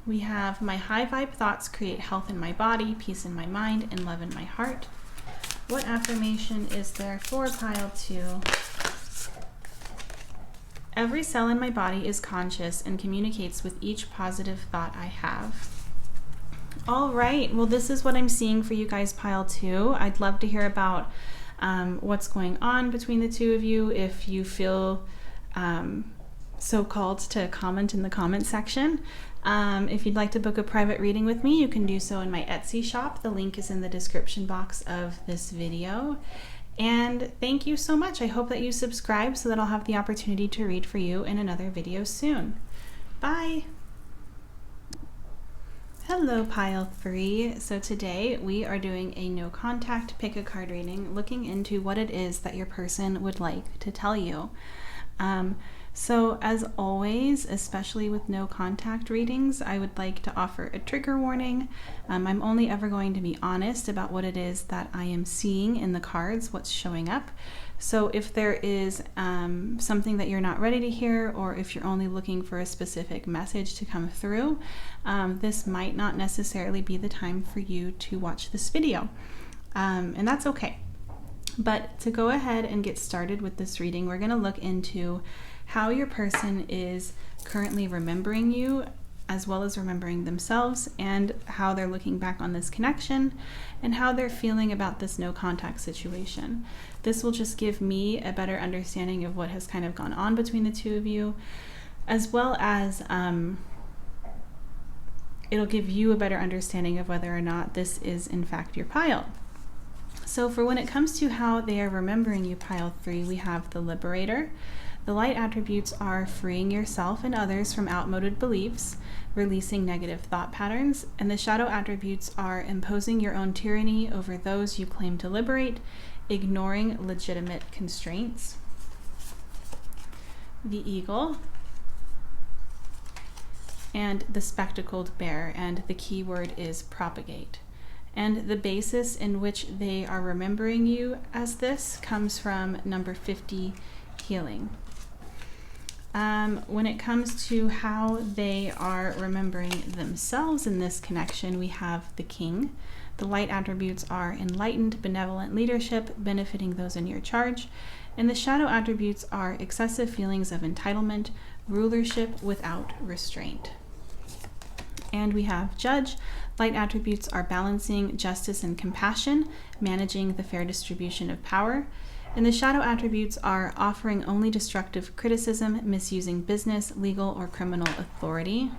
We have, my high vibe thoughts create health in my body, peace in my mind, and love in my heart. What affirmation is there for pile 2? Every cell in my body is conscious and communicates with each positive thought I have. All right, well, this is what I'm seeing for you guys, pile 2. I'd love to hear about what's going on between the two of you. If you feel so called to comment in the comment section. If you'd like to book a private reading with me, you can do so in my Etsy shop. The link is in the description box of this video. And thank you so much. I hope that you subscribe so that I'll have the opportunity to read for you in another video soon. Bye. Hello, pile 3. So today we are doing a no contact pick a card reading, looking into what it is that your person would like to tell you. So as always, especially with no contact readings, I would like to offer a trigger warning. I'm only ever going to be honest about what it is that I am seeing in the cards, what's showing up. So if there is something that you're not ready to hear, or if you're only looking for a specific message to come through, this might not necessarily be the time for you to watch this video. And that's okay. But to go ahead and get started with this reading, we're going to look into how your person is currently remembering you, as well as remembering themselves, and how they're looking back on this connection, and how they're feeling about this no contact situation. This will just give me a better understanding of what has kind of gone on between the two of you, as well as it'll give you a better understanding of whether or not this is in fact your pile. So for when it comes to how they are remembering you, pile 3, we have the Liberator. The light attributes are freeing yourself and others from outmoded beliefs, releasing negative thought patterns, and the shadow attributes are imposing your own tyranny over those you claim to liberate, ignoring legitimate constraints. The Eagle and the Spectacled Bear, and the key word is propagate. And the basis in which they are remembering you as this comes from number 50, healing. When it comes to how they are remembering themselves in this connection, we have the King. The light attributes are enlightened, benevolent leadership, benefiting those in your charge. And the shadow attributes are excessive feelings of entitlement, rulership without restraint. And we have Judge. Light attributes are balancing justice and compassion, managing the fair distribution of power. And the shadow attributes are offering only destructive criticism, misusing business, legal, or criminal authority.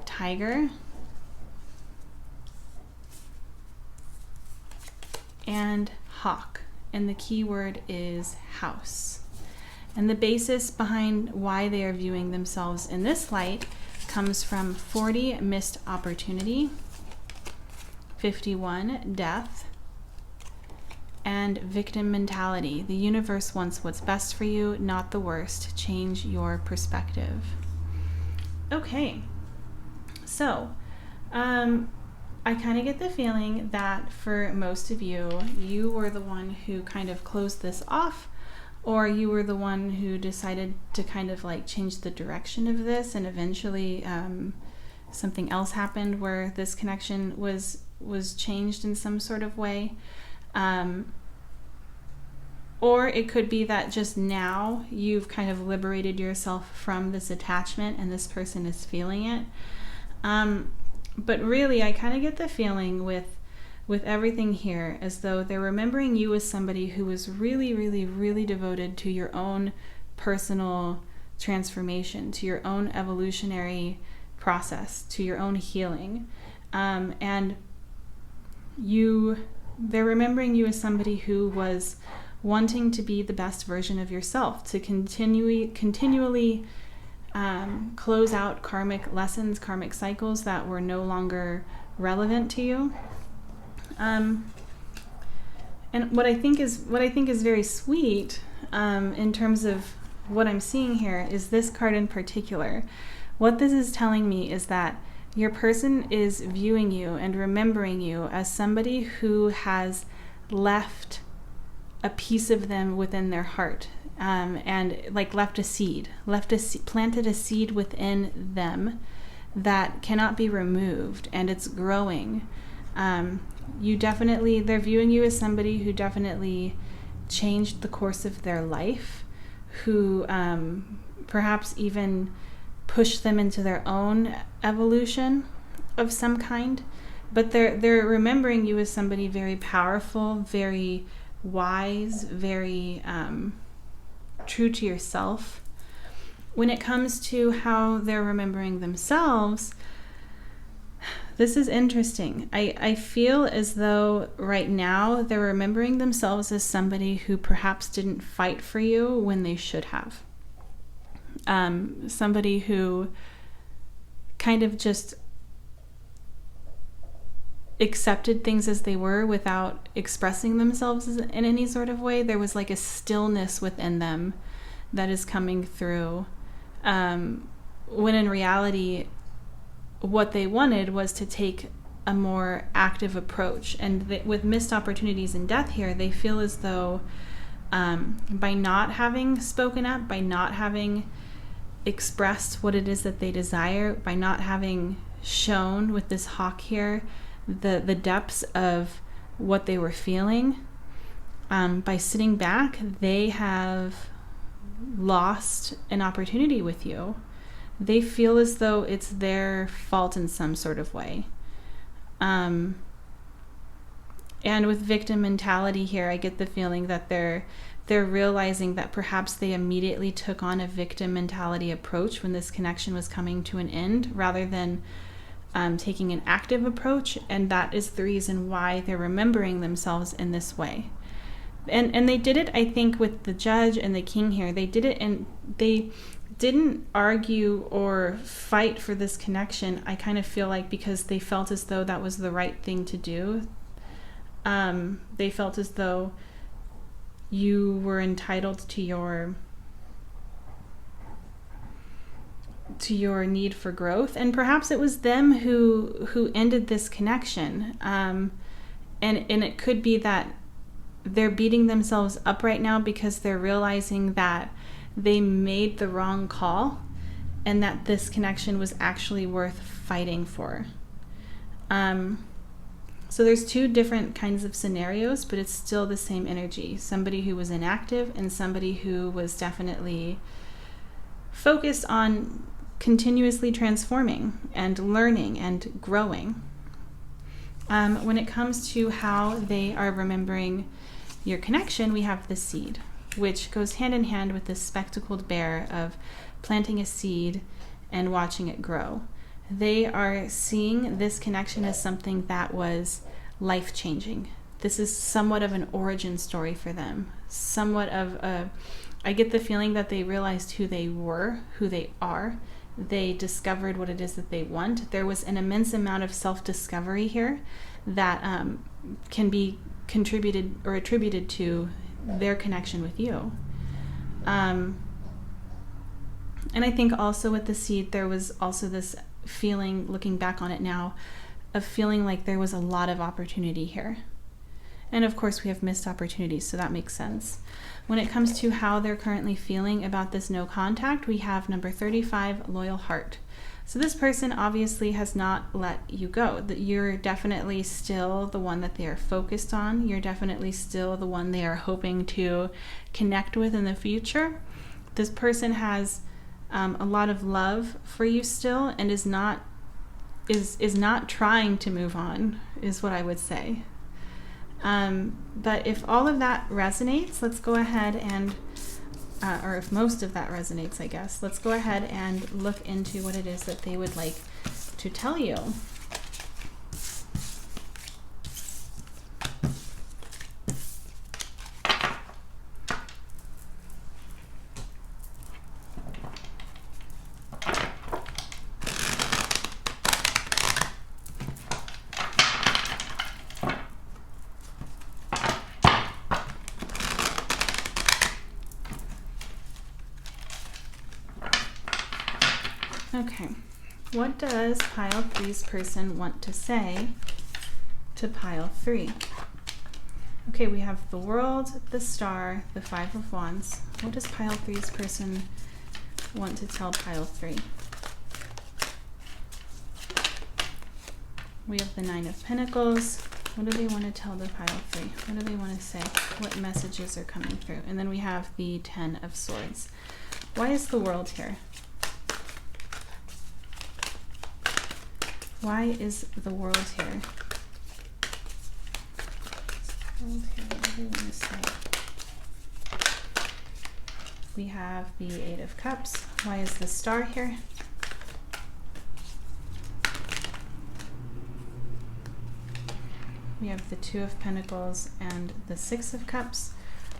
Tiger. And Hawk. And the key word is house. And the basis behind why they are viewing themselves in this light comes from 40, missed opportunity, 51, death, and victim mentality. The universe wants what's best for you, not the worst. Change your perspective. Okay, so I kind of get the feeling that for most of you, you were the one who kind of closed this off, or you were the one who decided to kind of like change the direction of this, and eventually something else happened where this connection was changed in some sort of way. Or it could be that just now you've kind of liberated yourself from this attachment and this person is feeling it. But really, I kind of get the feeling with everything here as though they're remembering you as somebody who was really, really, really devoted to your own personal transformation, to your own evolutionary process, to your own healing. And they're remembering you as somebody who was wanting to be the best version of yourself, to continually close out karmic lessons, karmic cycles that were no longer relevant to you. And what I think is very sweet in terms of what I'm seeing here is this card in particular. What this is telling me is that Your person is viewing you and remembering you as somebody who has left a piece of them within their heart, and like planted a seed within them that cannot be removed, and it's growing. They're viewing you as somebody who definitely changed the course of their life, who perhaps even pushed them into their own evolution of some kind. But they're remembering you as somebody very powerful, very wise, very true to yourself. When it comes to how they're remembering themselves, this is interesting. I feel as though right now they're remembering themselves as somebody who perhaps didn't fight for you when they should have. Somebody who kind of just accepted things as they were without expressing themselves in any sort of way. There was like a stillness within them that is coming through, when in reality what they wanted was to take a more active approach. And with missed opportunities and death here, they feel as though by not having spoken up, by not having expressed what it is that they desire, by not having shown with this hawk here the depths of what they were feeling, by sitting back, they have lost an opportunity with you. They feel as though it's their fault in some sort of way. And with victim mentality here, I get the feeling that they're realizing that perhaps they immediately took on a victim mentality approach when this connection was coming to an end, rather than taking an active approach. And that is the reason why they're remembering themselves in this way. And they did it, I think, with the judge and the king here. They did it, and they didn't argue or fight for this connection. I kind of feel like because they felt as though that was the right thing to do. They felt as though you were entitled to your need for growth, and perhaps it was them who ended this connection. And it could be that they're beating themselves up right now because they're realizing that they made the wrong call, and that this connection was actually worth fighting for. So there's two different kinds of scenarios, but it's still the same energy. Somebody who was inactive and somebody who was definitely focused on continuously transforming and learning and growing. When it comes to how they are remembering your connection, we have the seed, which goes hand in hand with this spectacled bear of planting a seed and watching it grow. They are seeing this connection as something that was life-changing. This is somewhat of an origin story for them. I get the feeling that they realized who they were, who they are. They discovered what it is that they want. There was an immense amount of self-discovery here that can be contributed or attributed to their connection with you. And I think also with the seed, there was also this feeling, looking back on it now, of feeling like there was a lot of opportunity here. And of course we have missed opportunities, so that makes sense. When it comes to how they're currently feeling about this no contact, we have number 35, loyal heart. So this person obviously has not let you go. That you're definitely still the one that they are focused on. You're definitely still the one they are hoping to connect with in the future. This person has a lot of love for you still, and is not trying to move on, is what I would say. But if all of that resonates, let's go ahead and, or if most of that resonates, I guess, let's go ahead and look into what it is that they would like to tell you. Okay, What does pile 3's person want to say to pile 3? Okay, we have the World, the Star, the 5 of Wands. What does pile 3's person want to tell pile 3? We have the 9 of Pentacles. What do they want to tell the pile 3? What do they want to say? What messages are coming through? And then we have the 10 of Swords. Why is the World here? Why is the World here? What do they want to say? We have the 8 of Cups. Why is the Star here? We have the 2 of Pentacles and the 6 of Cups.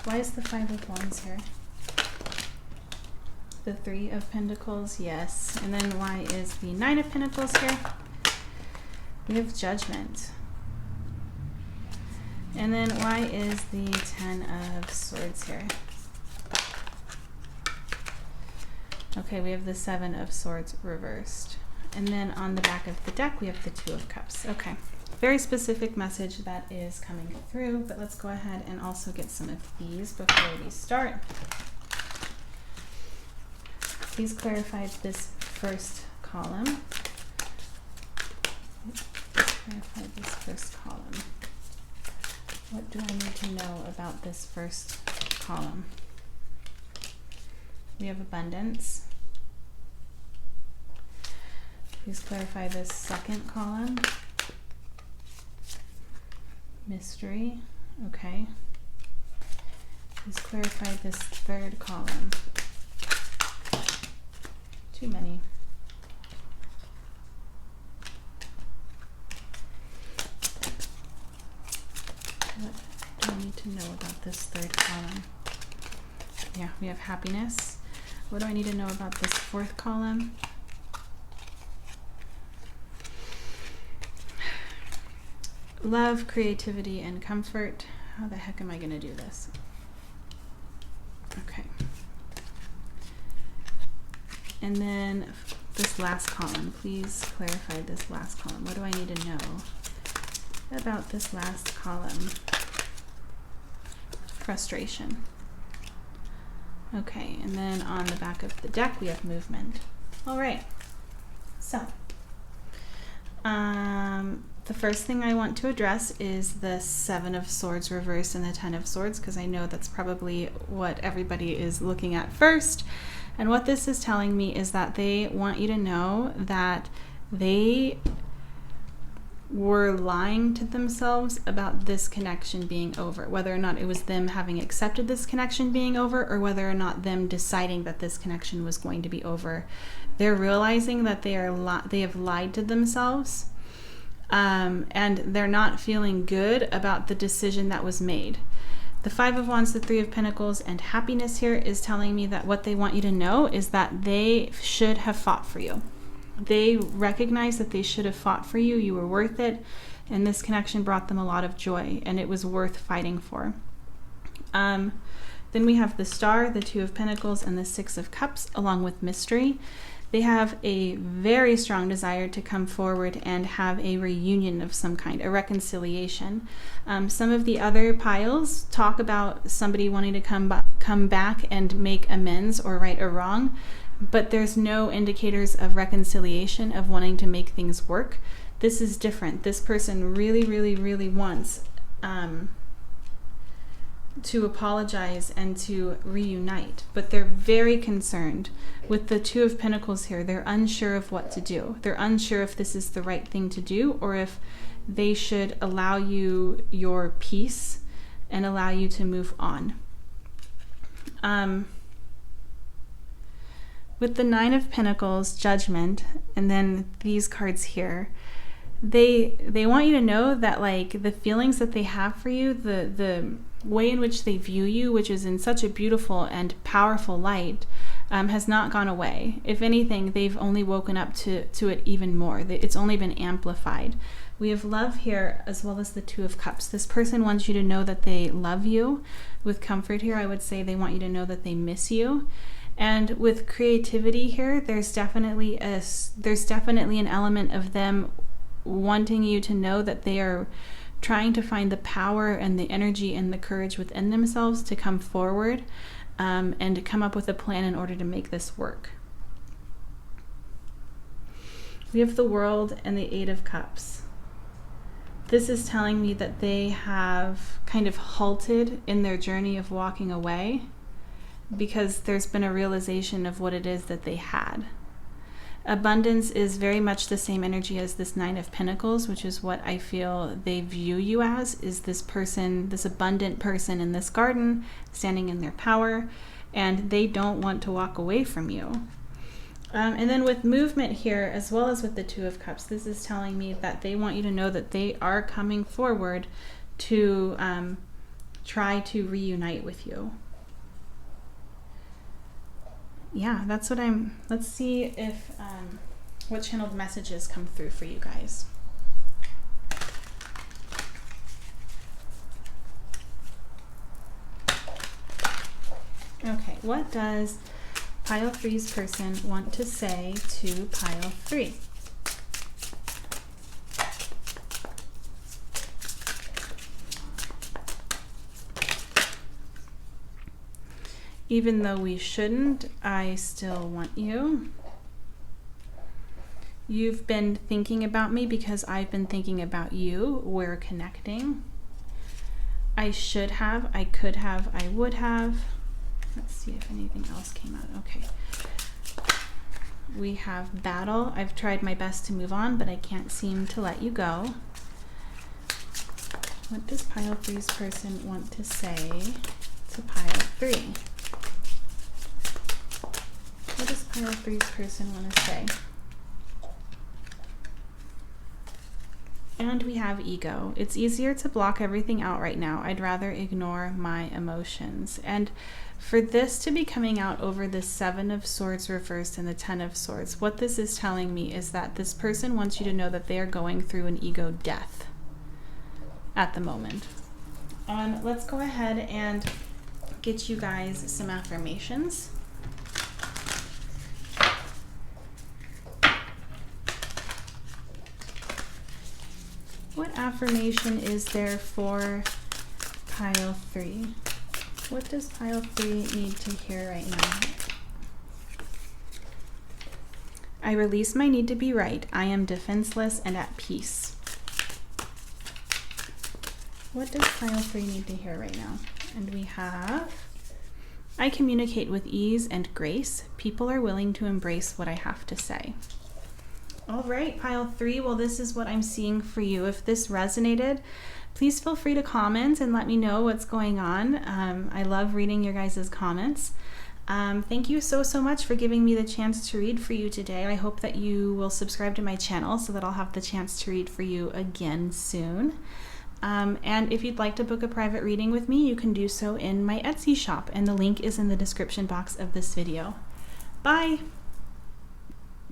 Why is the 5 of Wands here? The 3 of Pentacles, yes. And then why is the 9 of Pentacles here? We have Judgment. And then why is the 10 of Swords here? Okay, we have the 7 of Swords reversed. And then on the back of the deck, we have the 2 of Cups. Okay, very specific message that is coming through, but let's go ahead and also get some of these before we start. Please clarify this first column. Clarify this first column. What do I need to know about this first column? We have Abundance. Please clarify this second column. Mystery. Okay. Please clarify this third column. Too many. What do I need to know about this third column? Yeah, we have Happiness. What do I need to know about this fourth column? Love, creativity, and comfort. How the heck am I going to do this? Okay. And then this last column. Please clarify this last column. What do I need to know about this last column? Frustration. Okay, and then on the back of the deck, we have Movement. All right. So, the first thing I want to address is the 7 of Swords reverse and the 10 of Swords, because I know that's probably what everybody is looking at first. And what this is telling me is that they want you to know that they were lying to themselves about this connection being over, whether or not it was them having accepted this connection being over or whether or not them deciding that this connection was going to be over. They're realizing that they have lied to themselves, and they're not feeling good about the decision that was made. The 5 of Wands, the 3 of Pentacles, and Happiness here is telling me that what they want you to know is that they should have fought for you. They recognize that they should have fought for you. You were worth it, and this connection brought them a lot of joy, and it was worth fighting for. Then we have the Star, the 2 of Pentacles, and the 6 of Cups, along with Mystery. They have a very strong desire to come forward and have a reunion of some kind, a reconciliation. Some of the other piles talk about somebody wanting to come back and make amends or right a wrong, but there's no indicators of reconciliation, of wanting to make things work. This is different. This person really, really, really wants to apologize and to reunite, but they're very concerned with the 2 of Pentacles here. They're unsure of what to do. They're unsure if this is the right thing to do or if they should allow you your peace and allow you to move on. With the 9 of Pentacles, Judgment, and then these cards here, they want you to know that, like, the feelings that they have for you, the way in which they view you, which is in such a beautiful and powerful light, has not gone away. If anything, they've only woken up to it even more. It's only been amplified. We have Love here as well as the 2 of Cups. This person wants you to know that they love you. With Comfort here, I would say they want you to know that they miss you. And with creativity here, there's definitely an element of them wanting you to know that they are trying to find the power and the energy and the courage within themselves to come forward and to come up with a plan in order to make this work. We have the World and the Eight of Cups. This is telling me that they have kind of halted in their journey of walking away because there's been a realization of what it is that they had. Abundance is very much the same energy as this Nine of Pentacles, which is what I feel they view you as, is this person, this abundant person in this garden, standing in their power, and they don't want to walk away from you. And then with movement here, as well as with the Two of Cups, this is telling me that they want you to know that they are coming forward to try to reunite with you. Yeah, that's what let's see if what channeled messages come through for you guys. Okay, what does Pile 3's person want to say to Pile 3? Even though we shouldn't, I still want you. You've been thinking about me because I've been thinking about you. We're connecting. I should have, I could have, I would have. Let's see if anything else came out. Okay. We have battle. I've tried my best to move on, but I can't seem to let you go. What does Pile 3's person want to say to Pile 3? What does Pile 3's person want to say? And we have ego. It's easier to block everything out right now. I'd rather ignore my emotions. And for this to be coming out over the Seven of Swords reversed and the Ten of Swords, what this is telling me is that this person wants you to know that they are going through an ego death at the moment. Let's go ahead and get you guys some affirmations. What affirmation is there for Pile 3? What does Pile 3 need to hear right now? I release my need to be right. I am defenseless and at peace. What does Pile 3 need to hear right now? And we have, I communicate with ease and grace. People are willing to embrace what I have to say. All right, Pile 3, well, this is what I'm seeing for you. If this resonated, please feel free to comment and let me know what's going on. I love reading your guys' comments. Thank you so much for giving me the chance to read for you today. I hope that you will subscribe to my channel so that I'll have the chance to read for you again soon. And if you'd like to book a private reading with me, you can do so in my Etsy shop, and the link is in the description box of this video. Bye!